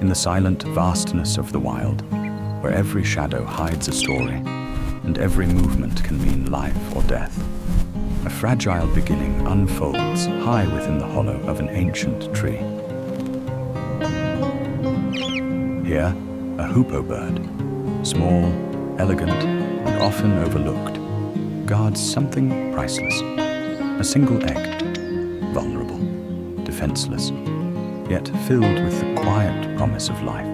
In the silent vastness of the wild, where every shadow hides a story, and every movement can mean life or death, a fragile beginning unfolds high within the hollow of an ancient tree. Here, a hoopoe bird, small, elegant, and often overlooked, guards something priceless. A single egg, vulnerable, defenseless, yet filled with the quiet promise of life.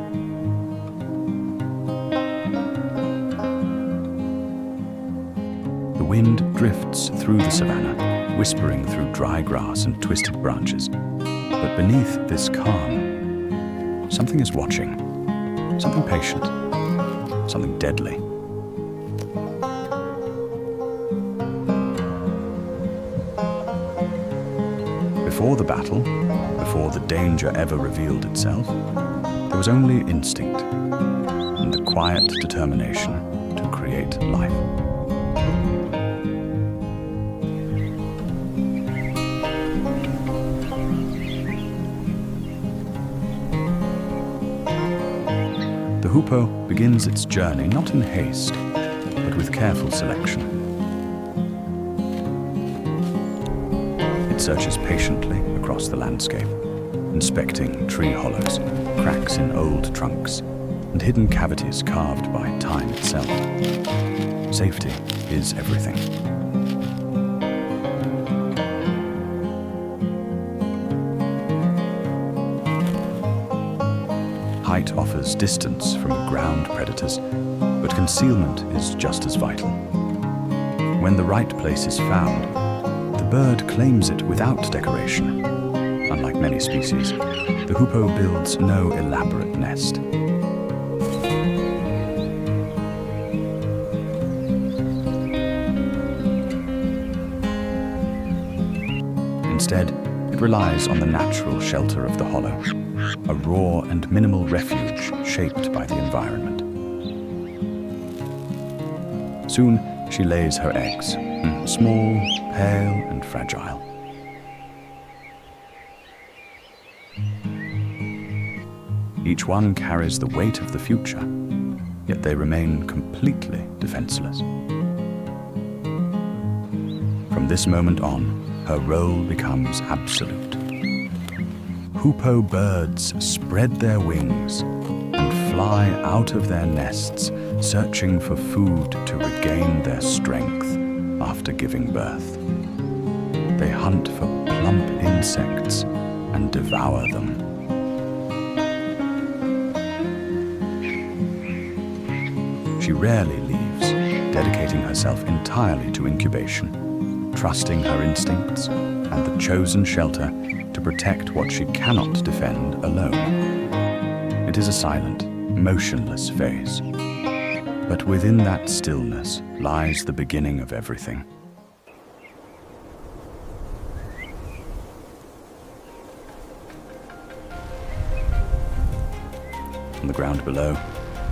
The wind drifts through the savannah, whispering through dry grass and twisted branches. But beneath this calm, something is watching, something patient, something deadly. Before the battle, before the danger ever revealed itself, there was only instinct and the quiet determination to create life. The hoopoe begins its journey not in haste, but with careful selection. It searches patiently across the landscape, inspecting tree hollows, cracks in old trunks, and hidden cavities carved by time itself. Safety is everything. Height offers distance from ground predators, but concealment is just as vital. When the right place is found, the bird claims it without decoration. Unlike many species, the hoopoe builds no elaborate nest. Instead, it relies on the natural shelter of the hollow, a raw and minimal refuge shaped by the environment. Soon, she lays her eggs, small, pale, and fragile. Each one carries the weight of the future, yet they remain completely defenseless. From this moment on, her role becomes absolute. Hoopoe birds spread their wings and fly out of their nests, searching for food to regain their strength after giving birth. They hunt for plump insects and devour them. She rarely leaves, dedicating herself entirely to incubation, trusting her instincts and the chosen shelter to protect what she cannot defend alone. It is a silent, motionless phase. But within that stillness lies the beginning of everything. On the ground below,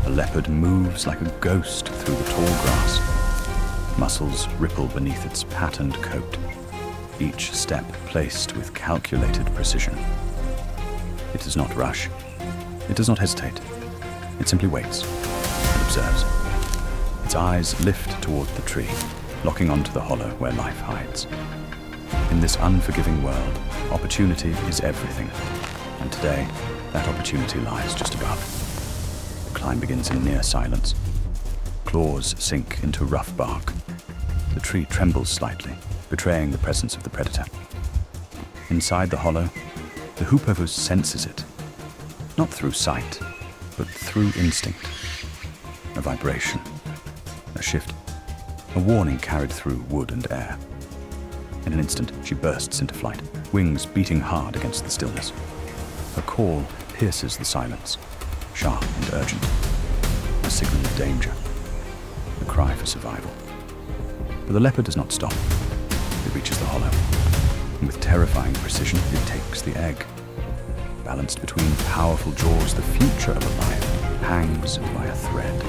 a leopard moves like a ghost through the tall grass. Muscles ripple beneath its patterned coat, each step placed with calculated precision. It does not rush. It does not hesitate. It simply waits and observes. Its eyes lift toward the tree, locking onto the hollow where life hides. In this unforgiving world, opportunity is everything, and today, that opportunity lies just above. The climb begins in near silence. Claws sink into rough bark. The tree trembles slightly, betraying the presence of the predator. Inside the hollow, the hoopoe senses it, not through sight, but through instinct. A vibration, a shift, a warning carried through wood and air. In an instant, she bursts into flight, wings beating hard against the stillness. Her call pierces the silence, sharp and urgent, a signal of danger, a cry for survival. But the leopard does not stop. It reaches the hollow, and with terrifying precision, it takes the egg. Balanced between powerful jaws, the future of a life hangs by a thread.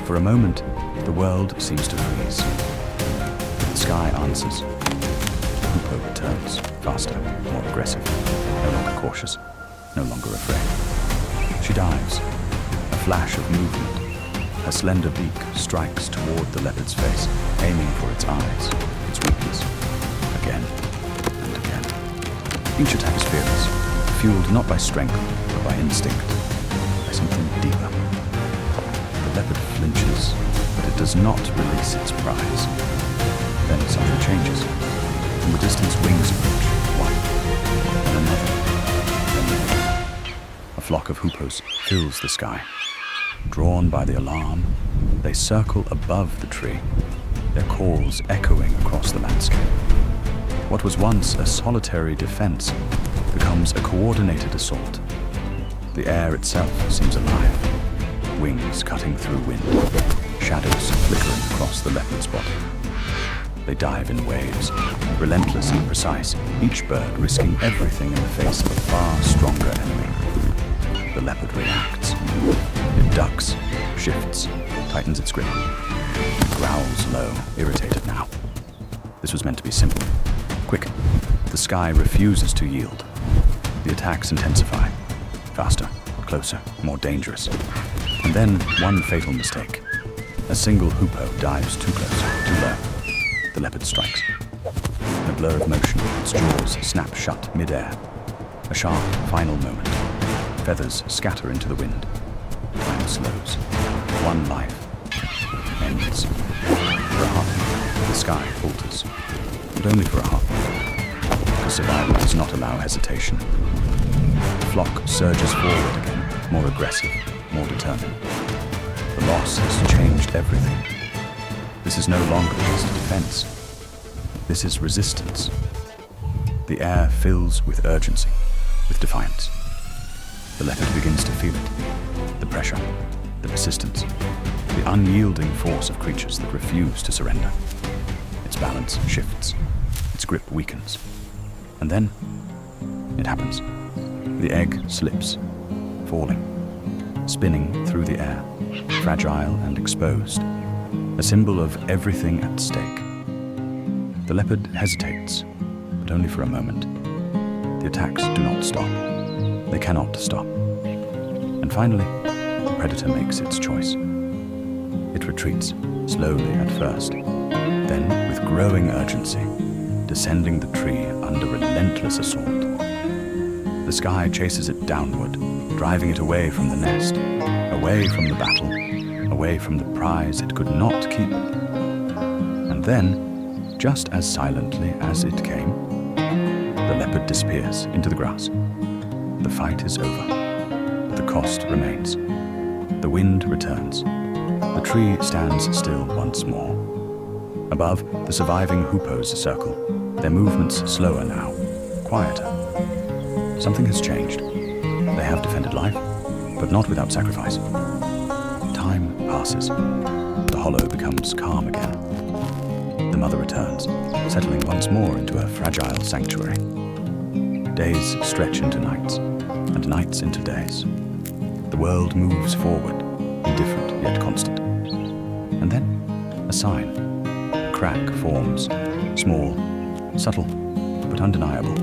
For a moment, the world seems to freeze. But the sky answers. The hoopoe returns, faster, more aggressive, no longer cautious, no longer afraid. She dives. A flash of movement. Her slender beak strikes toward the leopard's face, aiming for its eyes, its weakness. Again and again. Each attack is fearless, fueled not by strength, but by instinct, by something deeper. The leopard flinches, but it does not release its prize. Then something changes. From the distance, wings approach, one, then another, then another. A flock of hoopoes fills the sky. Drawn by the alarm, they circle above the tree, their calls echoing across the landscape. What was once a solitary defense becomes a coordinated assault. The air itself seems alive, wings cutting through wind, shadows flickering across the leopard's body. They dive in waves, relentless and precise, each bird risking everything in the face of a far stronger enemy. The leopard reacts. It ducks, shifts, tightens its grip. It growls low, irritated now. This was meant to be simple. Quick. The sky refuses to yield. The attacks intensify. Faster, closer, more dangerous. And then one fatal mistake. A single hoopoe dives too close, too low. The leopard strikes. In a blur of motion, its jaws snap shut mid-air. A sharp, final moment. Feathers scatter into the wind. Time slows. One life ends. For a heartbeat, the sky falters. But only for a heartbeat. Because survival does not allow hesitation. The flock surges forward again, more aggressive, more determined. The loss has changed everything. This is no longer just defense. This is resistance. The air fills with urgency, with defiance. The leopard begins to feel it. The pressure, the persistence, the unyielding force of creatures that refuse to surrender. Its balance shifts. Its grip weakens. And then, it happens. The egg slips, falling, spinning through the air, fragile and exposed, a symbol of everything at stake. The leopard hesitates, but only for a moment. The attacks do not stop. They cannot stop. And finally, the predator makes its choice. It retreats, slowly at first, then with growing urgency, descending the tree under relentless assault. The sky chases it downward, driving it away from the nest, away from the battle, away from the prize it could not keep. And then, just as silently as it came, the leopard disappears into the grass. The fight is over. The cost remains. The wind returns. The tree stands still once more. Above, the surviving hoopoes circle, their movements slower now, quieter. Something has changed. They have defended life, but not without sacrifice. Time passes. The hollow becomes calm again. The mother returns, settling once more into her fragile sanctuary. Days stretch into nights, and nights into days. The world moves forward, indifferent yet constant. And then, a sign. A crack forms, small, subtle, but undeniable.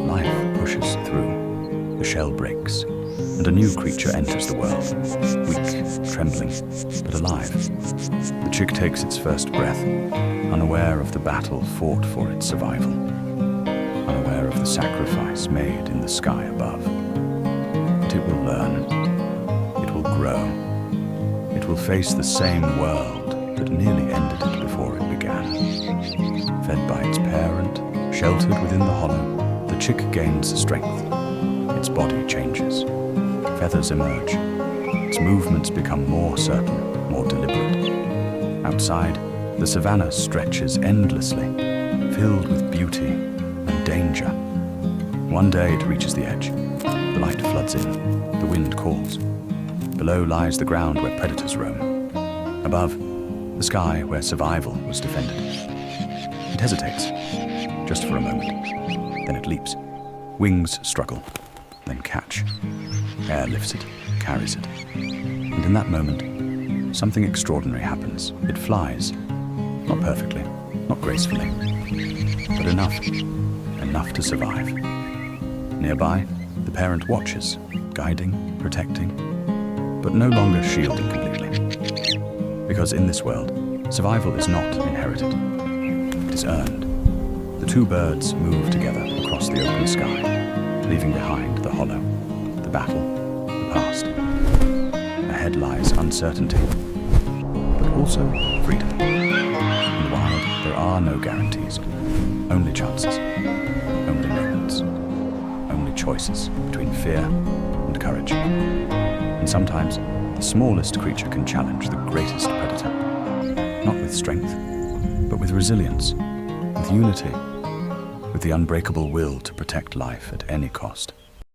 Life pushes through. The shell breaks, and a new creature enters the world, weak, trembling, but alive. The chick takes its first breath, unaware of the battle fought for its survival, unaware of the sacrifice made in the sky above. But it will learn. It will grow. It will face the same world that nearly ended it before it began. Fed by its parent, sheltered within the hollow, the chick gains strength. Its body changes. Feathers emerge. Its movements become more certain, more deliberate. Outside, the savannah stretches endlessly, filled with beauty and danger. One day it reaches the edge. The light floods in. The wind calls. Below lies the ground where predators roam. Above, the sky where survival was defended. It hesitates, just for a moment. Then it leaps. Wings struggle, then catch. Air lifts it, carries it. And in that moment, something extraordinary happens. It flies. Not perfectly, not gracefully, but enough to survive. Nearby, the parent watches, guiding, protecting, but no longer shielding completely. Because in this world, survival is not inherited. It is earned. The two birds move together across the open sky, leaving behind the hollow, the battle, the past. Ahead lies uncertainty, but also freedom. In the wild, there are no guarantees, only chances, only moments, only choices between fear and courage. And sometimes, the smallest creature can challenge the greatest predator, not with strength, but with resilience, with unity, with the unbreakable will to protect life at any cost.